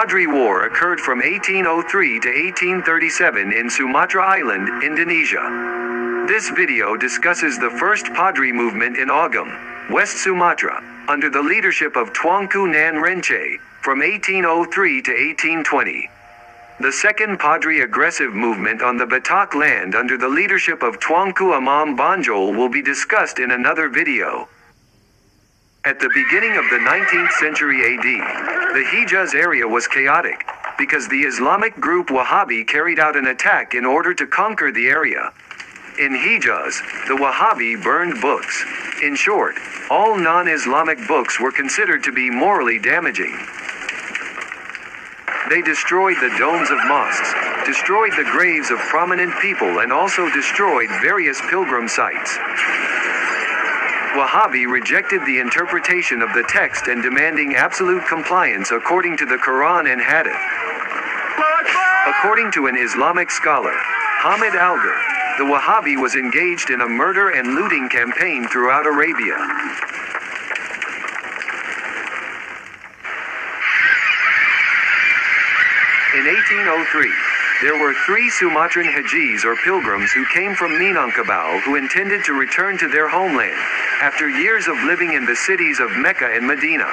Padri War occurred from 1803 to 1837 in Sumatra Island, Indonesia. This video discusses the first Padri movement in Agam, West Sumatra, under the leadership of Tuanku Nan Renche, from 1803 to 1820. The second Padri aggressive movement on the Batak land under the leadership of Tuanku Imam Bonjol will be discussed in another video. At the beginning of the 19th century AD, the Hijaz area was chaotic, because the Islamic group Wahhabi carried out an attack in order to conquer the area. In Hijaz, the Wahhabi burned books. In short, all non-Islamic books were considered to be morally damaging. They destroyed the domes of mosques, destroyed the graves of prominent people, and also destroyed various pilgrim sites. Wahhabi rejected the interpretation of the text and demanding absolute compliance according to the Quran and Hadith. According to an Islamic scholar, Hamid Algar, the Wahhabi was engaged in a murder and looting campaign throughout Arabia. In 1803, there were 3 Sumatran Hajis or pilgrims who came from Minangkabau who intended to return to their homeland, after years of living in the cities of Mecca and Medina.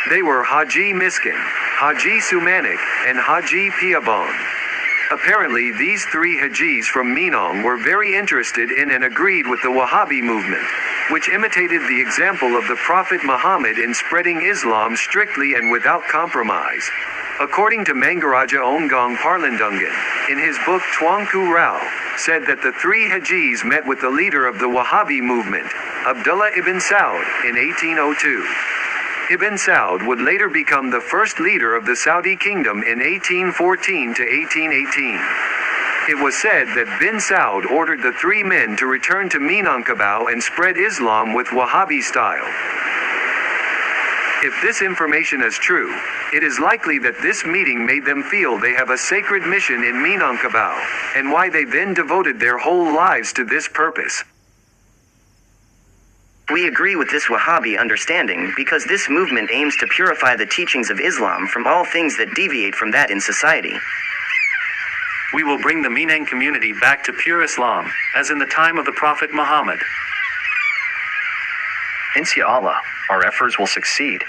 They were Haji Miskin, Haji Sumanik, and Haji Piabon. Apparently these 3 Hajis from Minang were very interested in and agreed with the Wahhabi movement, which imitated the example of the Prophet Muhammad in spreading Islam strictly and without compromise. According to Mangaraja Ongong Parlandungan, in his book Tuanku Rao, said that the 3 Hajis met with the leader of the Wahhabi movement, Abdullah ibn Saud, in 1802. Ibn Saud would later become the first leader of the Saudi kingdom in 1814 to 1818. It was said that bin Saud ordered the 3 men to return to Minangkabau and spread Islam with Wahhabi style. If this information is true, it is likely that this meeting made them feel they have a sacred mission in Minangkabau, and why they then devoted their whole lives to this purpose. We agree with this Wahhabi understanding because this movement aims to purify the teachings of Islam from all things that deviate from that in society. We will bring the Minang community back to pure Islam, as in the time of the Prophet Muhammad. Inshallah, our efforts will succeed.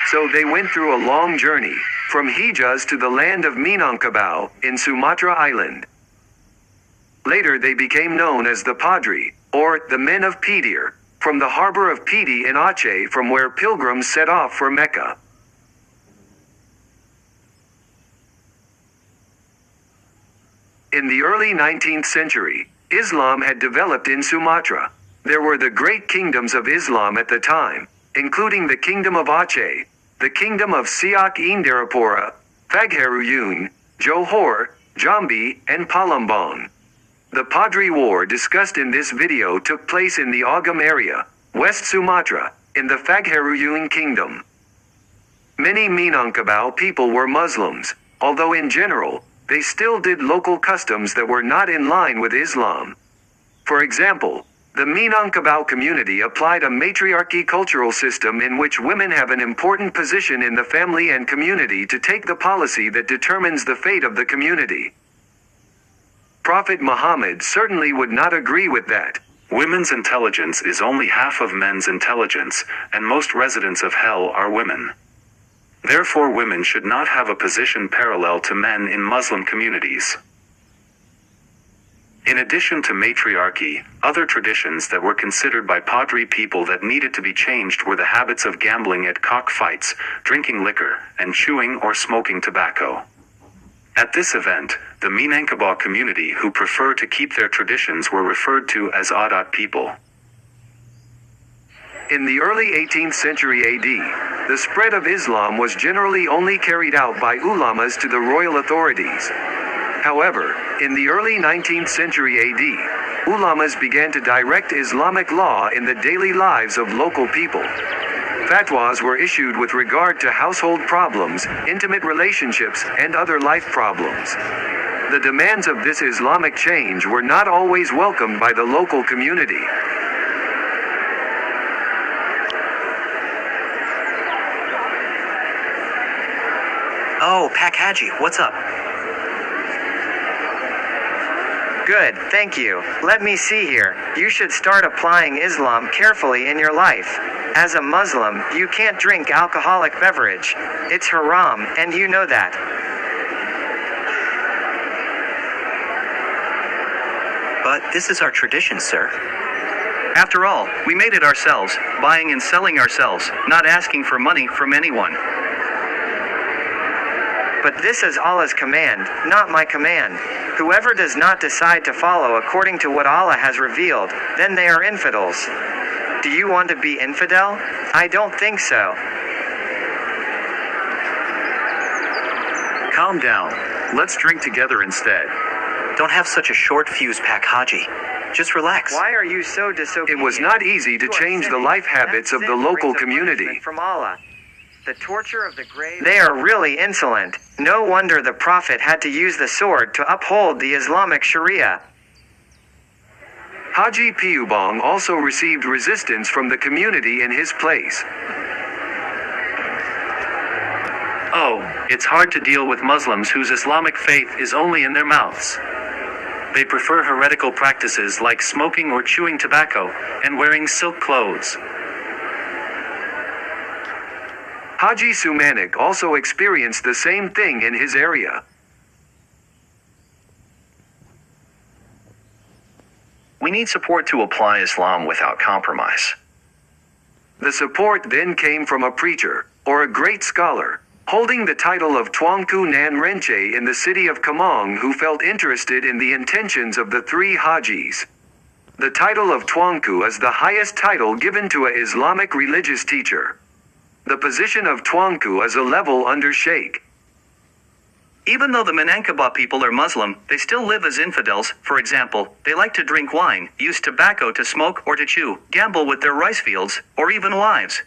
So they went through a long journey, from Hijaz to the land of Minangkabau, in Sumatra Island. Later they became known as the Padri, or the Men of Pedir, from the harbor of Pidi in Aceh, from where pilgrims set off for Mecca. In the early 19th century, Islam had developed in Sumatra. There were the great kingdoms of Islam at the time, including the Kingdom of Aceh, the Kingdom of Siak Indarapura, Fagharuyun, Johor, Jambi, and Palembang. The Padri War discussed in this video took place in the Agam area, West Sumatra, in the Fagharuyun Kingdom. Many Minangkabau people were Muslims, although in general, they still did local customs that were not in line with Islam. For example, the Minangkabau community applied a matriarchy cultural system in which women have an important position in the family and community to take the policy that determines the fate of the community. Prophet Muhammad certainly would not agree with that. Women's intelligence is only half of men's intelligence, and most residents of hell are women. Therefore women should not have a position parallel to men in Muslim communities. In addition to matriarchy, other traditions that were considered by Padri people that needed to be changed were the habits of gambling at cockfights, drinking liquor, and chewing or smoking tobacco. At this event, the Minangkabau community who prefer to keep their traditions were referred to as Adat people. In the early 18th century AD, the spread of Islam was generally only carried out by ulamas to the royal authorities. However, in the early 19th century AD, ulamas began to direct Islamic law in the daily lives of local people. Fatwas were issued with regard to household problems, intimate relationships, and other life problems. The demands of this Islamic change were not always welcomed by the local community. Oh, Pak Haji, what's up? Good, thank you. Let me see here. You should start applying Islam carefully in your life. As a Muslim, you can't drink alcoholic beverage. It's haram, and you know that. But this is our tradition, sir. After all, we made it ourselves, buying and selling ourselves, not asking for money from anyone. But this is Allah's command, not my command. Whoever does not decide to follow according to what Allah has revealed, then they are infidels. Do you want to be infidel? I don't think so. Calm down. Let's drink together instead. Don't have such a short fuse, Pak Haji. Just relax. Why are you so disobedient? It was not easy to change the life habits of the local community. From Allah. The torture of the grave. They are really insolent. No wonder the Prophet had to use the sword to uphold the Islamic Sharia. Haji Piubong also received resistance from the community in his place. Oh, it's hard to deal with Muslims whose Islamic faith is only in their mouths. They prefer heretical practices like smoking or chewing tobacco, and wearing silk clothes. Haji Sumanik also experienced the same thing in his area. We need support to apply Islam without compromise. The support then came from a preacher, or a great scholar, holding the title of Tuanku Nan Renche in the city of Kamong, who felt interested in the intentions of the three Hajis. The title of Tuanku is the highest title given to an Islamic religious teacher. The position of Tuanku is a level under Sheikh. Even though the Minangkabau people are Muslim, they still live as infidels. For example, they like to drink wine, use tobacco to smoke or to chew, gamble with their rice fields, or even wives.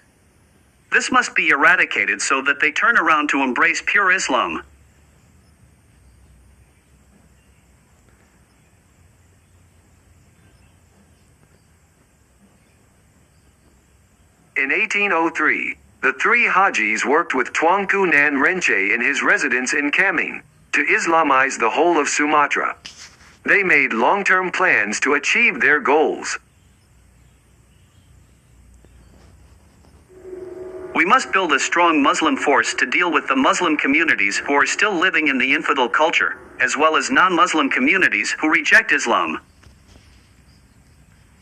This must be eradicated so that they turn around to embrace pure Islam. In 1803, the three Hajis worked with Tuanku Nan Renche in his residence in Kaming, to Islamize the whole of Sumatra. They made long-term plans to achieve their goals. We must build a strong Muslim force to deal with the Muslim communities who are still living in the infidel culture, as well as non-Muslim communities who reject Islam.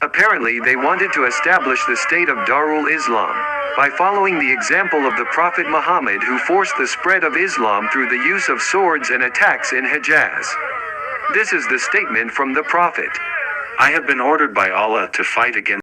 Apparently they wanted to establish the state of Darul Islam, by following the example of the Prophet Muhammad, who forced the spread of Islam through the use of swords and attacks in Hejaz. This is the statement from the Prophet. I have been ordered by Allah to fight against